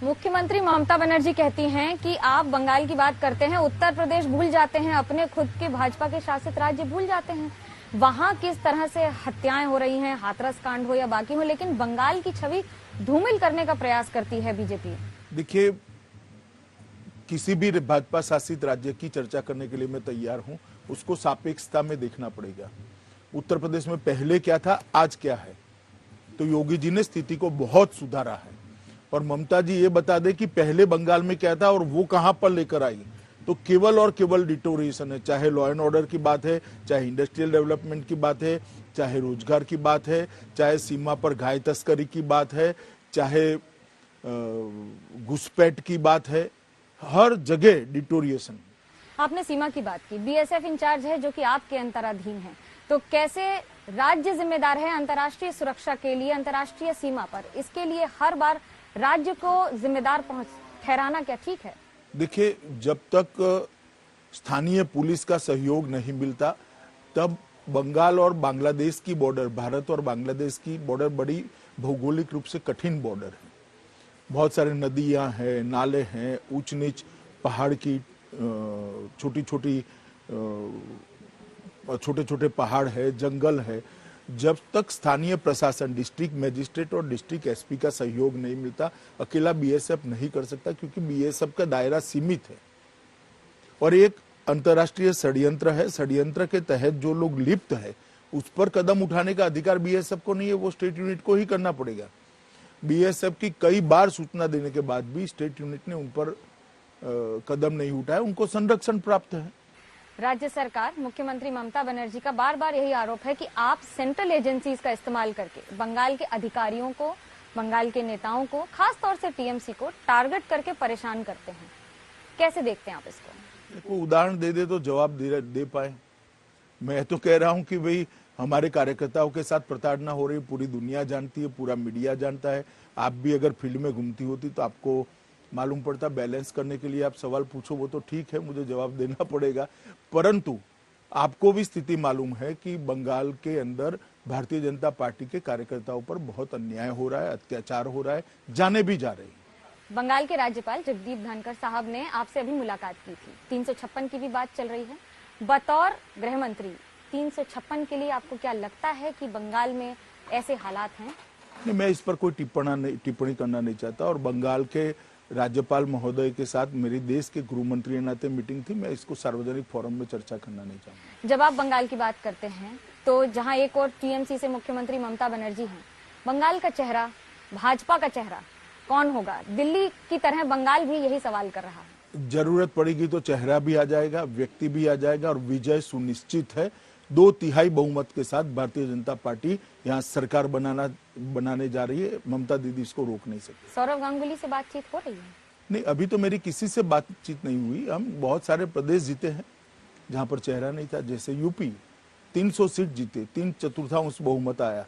मुख्यमंत्री ममता बनर्जी कहती हैं कि आप बंगाल की बात करते हैं, उत्तर प्रदेश भूल जाते हैं, अपने खुद के भाजपा के शासित राज्य भूल जाते हैं। वहां किस तरह से हत्याएं हो रही हैं, हाथरस कांड हो या बाकी हो, लेकिन बंगाल की छवि धूमिल करने का प्रयास करती है बीजेपी। देखिए, किसी भी भाजपा शासित राज्य की चर्चा करने के लिए मैं तैयार हूं, उसको सापेक्षता में देखना पड़ेगा। उत्तर प्रदेश में पहले क्या था, आज क्या है। तो योगी जी ने स्थिति को बहुत सुधारा है, और ममता जी ये बता दे कि पहले बंगाल में क्या था और वो कहां पर लेकर आई, तो केवल और केवल डिटोरिएशन है। चाहे लॉ एंड ऑर्डर की बात है, चाहे इंडस्ट्रियल डेवलपमेंट की बात है, चाहे रोजगार की बात है, चाहे सीमा पर गाय तस्करी की बात है, चाहे घुसपैठ की बात है, हर जगह डिटोरिएशन। आपने सीमा की बात की, बीएसएफ इंचार्ज है जो कि आपके अंतराधीन है, तो कैसे राज्य जिम्मेदार है अंतर्राष्ट्रीय सुरक्षा के लिए, अंतर्राष्ट्रीय सीमा पर? इसके लिए हर बार राज्य को जिम्मेदार ठहराना क्या ठीक है? देखिए, जब तक स्थानीय पुलिस का सहयोग नहीं मिलता, तब बंगाल और बांग्लादेश की बॉर्डर, भारत और बांग्लादेश की बॉर्डर बड़ी भौगोलिक रूप से कठिन बॉर्डर है। बहुत सारे नदियां हैं, नाले हैं, ऊंच नीच पहाड़ की छोटी छोटे छोटे पहाड़ है, जंगल है। जब तक स्थानीय प्रशासन, डिस्ट्रिक्ट मजिस्ट्रेट और डिस्ट्रिक्ट एसपी का सहयोग नहीं मिलता, अकेला बीएसएफ नहीं कर सकता, क्योंकि बीएसएफ का दायरा सीमित है और एक अंतर्राष्ट्रीय षड्यंत्र है। षड्यंत्र के तहत जो लोग लिप्त है, उस पर कदम उठाने का अधिकार बीएसएफ को नहीं है, वो स्टेट यूनिट को ही करना पड़ेगा। बीएसएफ की कई बार सूचना देने के बाद भी स्टेट यूनिट ने उन पर कदम नहीं उठाया, उनको संरक्षण प्राप्त है। राज्य सरकार, मुख्यमंत्री ममता बनर्जी का बार बार यही आरोप है कि आप सेंट्रल एजेंसीज का इस्तेमाल करके बंगाल के अधिकारियों को, बंगाल के नेताओं को, खास तौर से टीएमसी को टारगेट करके परेशान करते हैं। कैसे देखते हैं आप इसको? देखो, उदाहरण दे तो जवाब दे पाए। मैं तो कह रहा हूं कि भाई, हमारे कार्यकर्ताओं के साथ प्रताड़ना हो रही, पूरी दुनिया जानती है, पूरा मीडिया जानता है। आप भी अगर फील्ड में घूमती होती तो आपको मालूम पड़ता। बैलेंस करने के लिए आप सवाल पूछो, वो तो ठीक है, मुझे जवाब देना पड़ेगा, परंतु आपको भी स्थिति मालूम है कि बंगाल के अंदर भारतीय जनता पार्टी के कार्यकर्ताओं पर बहुत अन्याय हो रहा है, अत्याचार हो रहा है, जाने भी जा रही है। बंगाल के राज्यपाल जगदीप धनखड़ साहब ने आपसे अभी मुलाकात की थी, 356 की भी बात चल रही है। बतौर गृह मंत्री 356 के लिए आपको क्या लगता है कि बंगाल में ऐसे हालात हैं? नहीं, मैं इस पर कोई टिप्पणी करना नहीं चाहता, और बंगाल के राज्यपाल महोदय के साथ मेरी देश के गृह मंत्री नाते मीटिंग थी। मैं इसको सार्वजनिक फोरम में चर्चा करना नहीं चाहता। जब आप बंगाल की बात करते हैं, तो जहां एक और टीएमसी से मुख्यमंत्री ममता बनर्जी हैं, बंगाल का चेहरा, भाजपा का चेहरा कौन होगा? दिल्ली की तरह बंगाल भी यही सवाल कर रहा है। जरूरत पड़ेगी तो चेहरा भी आ जाएगा, व्यक्ति भी आ जाएगा, और विजय सुनिश्चित है। 2/3 बहुमत के साथ भारतीय जनता पार्टी यहाँ सरकार बनाने जा रही है। ममता दीदी इसको रोक नहीं सकती। सौरव गांगुली से बातचीत हो रही है? नहीं, अभी तो मेरी किसी से बातचीत नहीं हुई। हम बहुत सारे प्रदेश जीते हैं जहां पर चेहरा नहीं था, जैसे यूपी 300 सीट जीते, 3/4 बहुमत आया।